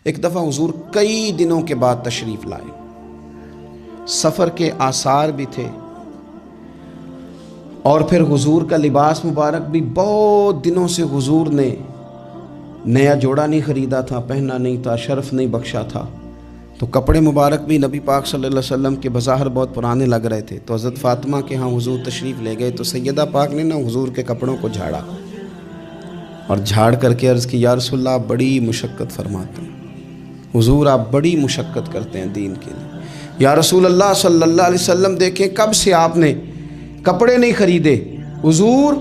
ایک دفعہ حضور کئی دنوں کے بعد تشریف لائے، سفر کے آثار بھی تھے، اور پھر حضور کا لباس مبارک بھی بہت دنوں سے حضور نے نیا جوڑا نہیں خریدا تھا، پہنا نہیں تھا، شرف نہیں بخشا تھا، تو کپڑے مبارک بھی نبی پاک صلی اللہ علیہ وسلم کے بظاہر بہت پرانے لگ رہے تھے۔ تو حضرت فاطمہ کے ہاں حضور تشریف لے گئے، تو سیدہ پاک نے حضور کے کپڑوں کو جھاڑا اور جھاڑ کر کے عرض کی، یا رسول اللہ آپ بڑی مشقت فرماتے ہیں، حضور آپ بڑی مشقت کرتے ہیں دین کے لیے۔ یا رسول اللہ صلی اللہ علیہ وسلم دیکھیں کب سے آپ نے کپڑے نہیں خریدے، حضور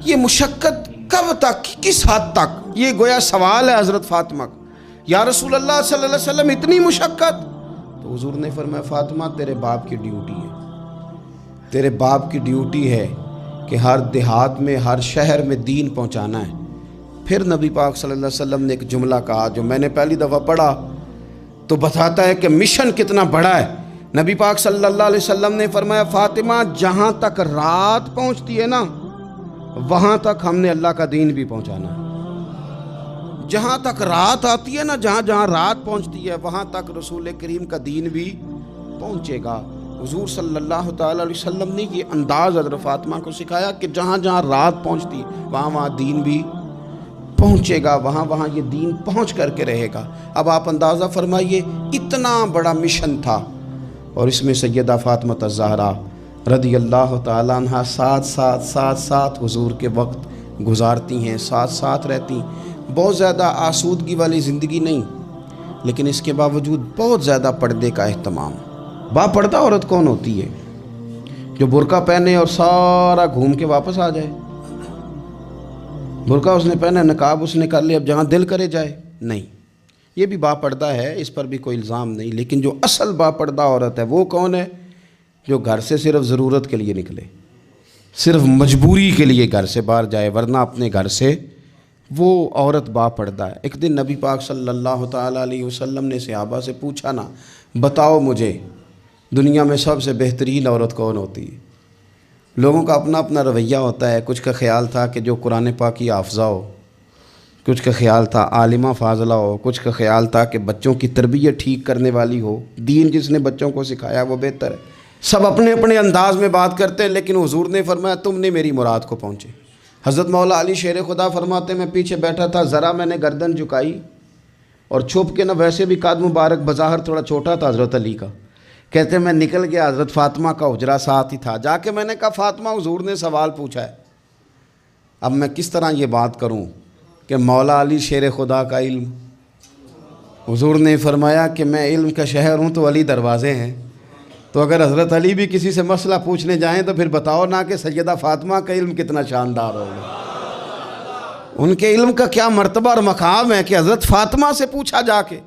یہ مشقت کب تک، کس حد تک؟ یہ گویا سوال ہے حضرت فاطمہ کا۔ یا رسول اللہ صلی اللہ علیہ وسلم اتنی مشقت؟ تو حضور نے فرمایا، فاطمہ تیرے باپ کی ڈیوٹی ہے، تیرے باپ کی ڈیوٹی ہے کہ ہر دیہات میں، ہر شہر میں دین پہنچانا ہے۔ پھر نبی پاک صلی اللہ علیہ وسلم نے ایک جملہ کہا جو میں نے پہلی دفعہ پڑھا تو بتاتا ہے کہ مشن کتنا بڑا ہے۔ نبی پاک صلی اللہ علیہ وسلم نے فرمایا، فاطمہ جہاں تک رات پہنچتی ہے نا، وہاں تک ہم نے اللہ کا دین بھی پہنچانا ہے۔ جہاں تک رات آتی ہے نا، جہاں جہاں رات پہنچتی ہے وہاں تک رسول کریم کا دین بھی پہنچے گا۔ حضور صلی اللہ تعالی علیہ وسلم نے یہ انداز حضرت فاطمہ کو سکھایا کہ جہاں جہاں رات پہنچتی ہے وہاں وہاں دین بھی پہنچے گا، وہاں وہاں یہ دین پہنچ کر کے رہے گا۔ اب آپ اندازہ فرمائیے، اتنا بڑا مشن تھا، اور اس میں سیدہ فاطمہ الزہرا رضی اللہ تعالیٰ عنہ ساتھ حضور کے وقت گزارتی ہیں، ساتھ رہتی ہیں۔ بہت زیادہ آسودگی والی زندگی نہیں، لیکن اس کے باوجود بہت زیادہ پردے کا اہتمام۔ با پردہ عورت کون ہوتی ہے؟ جو برقع پہنے اور سارا گھوم کے واپس آ جائے۔ برقع اس نے پہنا، نقاب اس نے کر لیا، اب جہاں دل کرے جائے؟ نہیں، یہ بھی با پردہ ہے، اس پر بھی کوئی الزام نہیں، لیکن جو اصل با پردہ عورت ہے وہ کون ہے؟ جو گھر سے صرف ضرورت کے لیے نکلے، صرف مجبوری کے لیے گھر سے باہر جائے، ورنہ اپنے گھر سے، وہ عورت با پردہ ہے۔ ایک دن نبی پاک صلی اللہ تعالیٰ علیہ وسلم نے صحابہ سے پوچھا نا، بتاؤ مجھے دنیا میں سب سے بہترین عورت کون ہوتی ہے؟ لوگوں کا اپنا اپنا رویہ ہوتا ہے، کچھ کا خیال تھا کہ جو قرآن پاک کی حافظہ ہو، کچھ کا خیال تھا عالمہ فاضلہ ہو، کچھ کا خیال تھا کہ بچوں کی تربیت ٹھیک کرنے والی ہو، دین جس نے بچوں کو سکھایا وہ بہتر ہے۔ سب اپنے اپنے انداز میں بات کرتے ہیں، لیکن حضور نے فرمایا تم نے میری مراد کو پہنچے۔ حضرت مولا علی شیر خدا فرماتے میں پیچھے بیٹھا تھا، ذرا میں نے گردن جھکائی اور چھپ کے، نہ ویسے بھی قد مبارک بظاہر تھوڑا چھوٹا تھا حضرت علی کا، کہتے میں نکل گیا، حضرت فاطمہ کا حجرہ ساتھ ہی تھا، جا کے میں نے کہا فاطمہ حضور نے سوال پوچھا ہے، اب میں کس طرح یہ بات کروں کہ مولا علی شیر خدا کا علم؟ حضور نے فرمایا کہ میں علم کا شہر ہوں تو علی دروازے ہیں، تو اگر حضرت علی بھی کسی سے مسئلہ پوچھنے جائیں تو پھر بتاؤ نا کہ سیدہ فاطمہ کا علم کتنا شاندار ہوگا، ان کے علم کا کیا مرتبہ اور مقام ہے کہ حضرت فاطمہ سے پوچھا جا کے،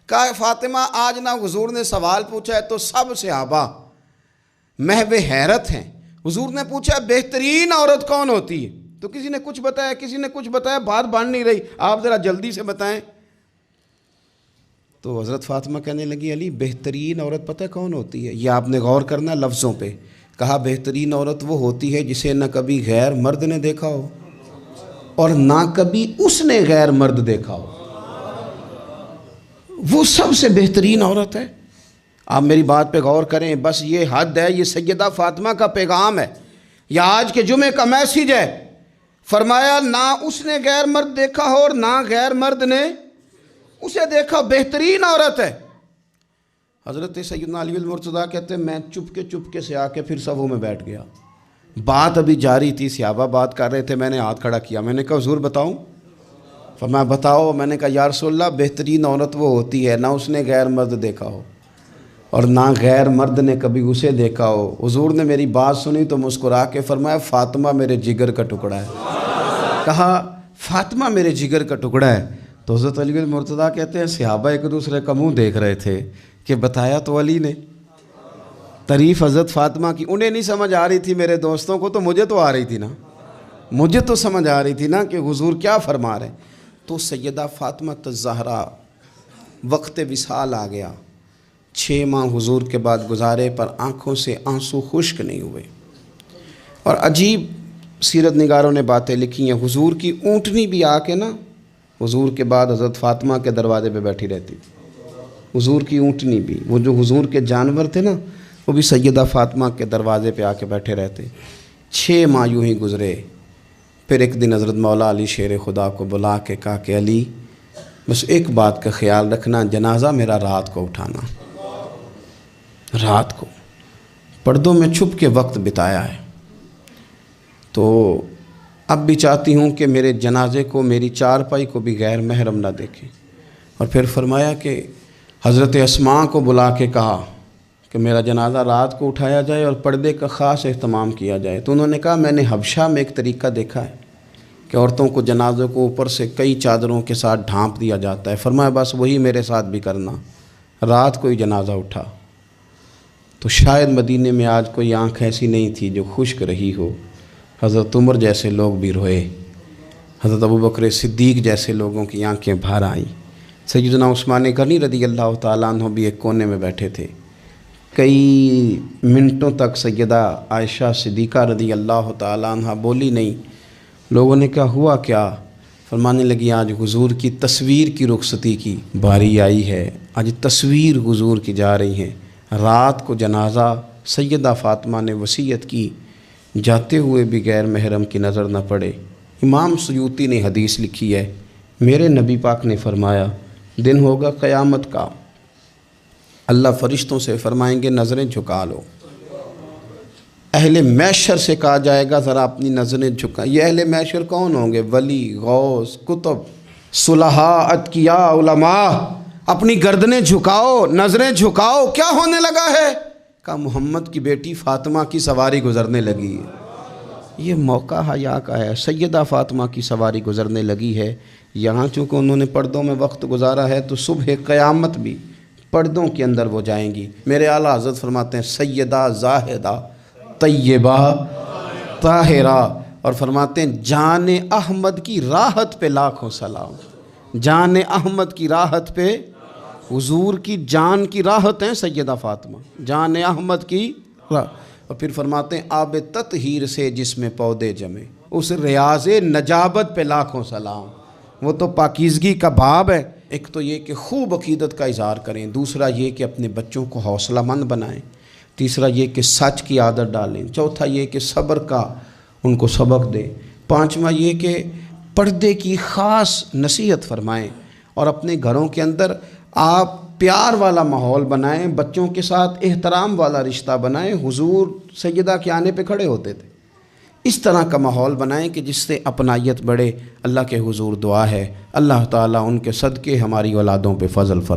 کہا فاطمہ آج نہ حضور نے سوال پوچھا ہے تو سب صحابہ محو حیرت ہیں۔ حضور نے پوچھا بہترین عورت کون ہوتی ہے؟ تو کسی نے کچھ بتایا، کسی نے کچھ بتایا، بات بن نہیں رہی، آپ ذرا جلدی سے بتائیں۔ تو حضرت فاطمہ کہنے لگی علی بہترین عورت پتہ کون ہوتی ہے؟ یہ آپ نے غور کرنا لفظوں پہ، کہا بہترین عورت وہ ہوتی ہے جسے نہ کبھی غیر مرد نے دیکھا ہو اور نہ کبھی اس نے غیر مرد دیکھا ہو، وہ سب سے بہترین عورت ہے۔ آپ میری بات پہ غور کریں، بس یہ حد ہے، یہ سیدہ فاطمہ کا پیغام ہے، یہ آج کے جمعے کا میسیج ہے۔ فرمایا نہ اس نے غیر مرد دیکھا ہو اور نہ غیر مرد نے اسے دیکھا، بہترین عورت ہے۔ حضرت سیدنا علی المرتضیٰ کہتے ہیں میں چپ کے سے آ کے پھر صفوں میں بیٹھ گیا، بات ابھی جاری تھی، صحابہ بات کر رہے تھے، میں نے ہاتھ کھڑا کیا، میں نے کہا حضور بتاؤں؟ فرمایا بتاؤ۔ میں نے کہا یا رسول اللہ بہترین عورت وہ ہوتی ہے نہ اس نے غیر مرد دیکھا ہو اور نہ غیر مرد نے کبھی اسے دیکھا ہو۔ حضور نے میری بات سنی تو مسکرا کے فرمایا فاطمہ میرے جگر کا ٹکڑا ہے۔ کہا فاطمہ میرے جگر کا ٹکڑا ہے۔ تو حضرت علی المرتضیٰ کہتے ہیں صحابہ ایک دوسرے کا منہ دیکھ رہے تھے کہ بتایا تو علی نے، تعریف حضرت فاطمہ کی انہیں نہیں سمجھ آ رہی تھی، میرے دوستوں کو تو مجھے تو آ رہی تھی نا، مجھے تو سمجھ آ رہی تھی نا کہ حضور کیا فرما رہے ہیں۔ تو سیدہ فاطمہ الزہرا وقت وصال آ گیا، 6 ماہ حضور کے بعد گزارے پر آنکھوں سے آنسو خشک نہیں ہوئے، اور عجیب سیرت نگاروں نے باتیں لکھی ہیں، حضور کی اونٹنی بھی آ کے نا حضور کے بعد حضرت فاطمہ کے دروازے پہ بیٹھی رہتی تھی. حضور کی اونٹنی بھی، وہ جو حضور کے جانور تھے نا، وہ بھی سیدہ فاطمہ کے دروازے پہ آ کے بیٹھے رہتے. 6 ماہ یوں ہی گزرے. پھر ایک دن حضرت مولا علی شیر خدا کو بلا کے کہا کہ علی بس ایک بات کا خیال رکھنا، جنازہ میرا رات کو اٹھانا. رات کو پردوں میں چھپ کے وقت بتایا ہے، تو اب بھی چاہتی ہوں کہ میرے جنازے کو، میری چارپائی کو بھی غیر محرم نہ دیکھیں. اور پھر فرمایا کہ حضرت اسماء کو بلا کے کہا کہ میرا جنازہ رات کو اٹھایا جائے اور پردے کا خاص اہتمام کیا جائے. تو انہوں نے کہا میں نے حبشہ میں ایک طریقہ دیکھا ہے کہ عورتوں کو جنازوں کو اوپر سے کئی چادروں کے ساتھ ڈھانپ دیا جاتا ہے. فرمایا بس وہی میرے ساتھ بھی کرنا. رات کو ہی جنازہ اٹھا. تو شاید مدینے میں آج کوئی آنکھ ایسی نہیں تھی جو خشک رہی ہو. حضرت عمر جیسے لوگ بھی روئے، حضرت ابوبکر صدیق جیسے لوگوں کی آنکھیں بھر آئیں. سیدنا عثمان غنی رضی اللہ تعالیٰ عنہ بھی ایک کونے میں بیٹھے تھے. کئی منٹوں تک سیدہ عائشہ صدیقہ رضی اللہ تعالیٰ عنہ بولی نہیں. لوگوں نے کہا ہوا کیا؟ فرمانے لگی آج حضور کی تصویر کی رخصتی کی باری آئی ہے، آج تصویر حضور کی جا رہی ہیں. رات کو جنازہ سیدہ فاطمہ نے وصیت کی، جاتے ہوئے بھی غیر محرم کی نظر نہ پڑے. امام سیوطی نے حدیث لکھی ہے، میرے نبی پاک نے فرمایا دن ہوگا قیامت کا، اللہ فرشتوں سے فرمائیں گے نظریں جھکا لو. اہل محشر سے کہا جائے گا ذرا اپنی نظریں جھکا. یہ اہل محشر کون ہوں گے؟ ولی، غوث، کتب، صلحاء، اتقیاء، علماء. اپنی گردنیں جھکاؤ، نظریں جھکاؤ. کیا ہونے لگا ہے؟ کہا محمد کی بیٹی فاطمہ کی سواری گزرنے لگی ہے. یہ موقع حیا کا ہے. سیدہ فاطمہ کی سواری گزرنے لگی ہے. یہاں چونکہ انہوں نے پردوں میں وقت گزارا ہے تو صبح قیامت بھی پردوں کے اندر وہ جائیں گی. میرے اعلیٰ حضرت فرماتے ہیں سیدہ زاہدہ طیبہ طاہرہ، اور فرماتے ہیں جان احمد کی راحت پہ لاکھوں سلام. جان احمد کی راحت پہ، حضور کی جان کی راحت ہیں سیدہ فاطمہ، جان احمد کی راحت. اور پھر فرماتے ہیں آب تطہیر سے جس میں پودے جمے، اس ریاض نجابت پہ لاکھوں سلام. وہ تو پاکیزگی کا باب ہے. ایک تو یہ کہ خوب عقیدت کا اظہار کریں، دوسرا یہ کہ اپنے بچوں کو حوصلہ مند بنائیں، تیسرا یہ کہ سچ کی عادت ڈالیں، چوتھا یہ کہ صبر کا ان کو سبق دیں، پانچواں یہ کہ پردے کی خاص نصیحت فرمائیں، اور اپنے گھروں کے اندر آپ پیار والا ماحول بنائیں، بچوں کے ساتھ احترام والا رشتہ بنائیں. حضور سیدہ کے آنے پہ کھڑے ہوتے تھے. اس طرح کا ماحول بنائیں کہ جس سے اپنائیت بڑھے. اللہ کے حضور دعا ہے اللہ تعالیٰ ان کے صدقے ہماری اولادوں پہ فضل فرمائے.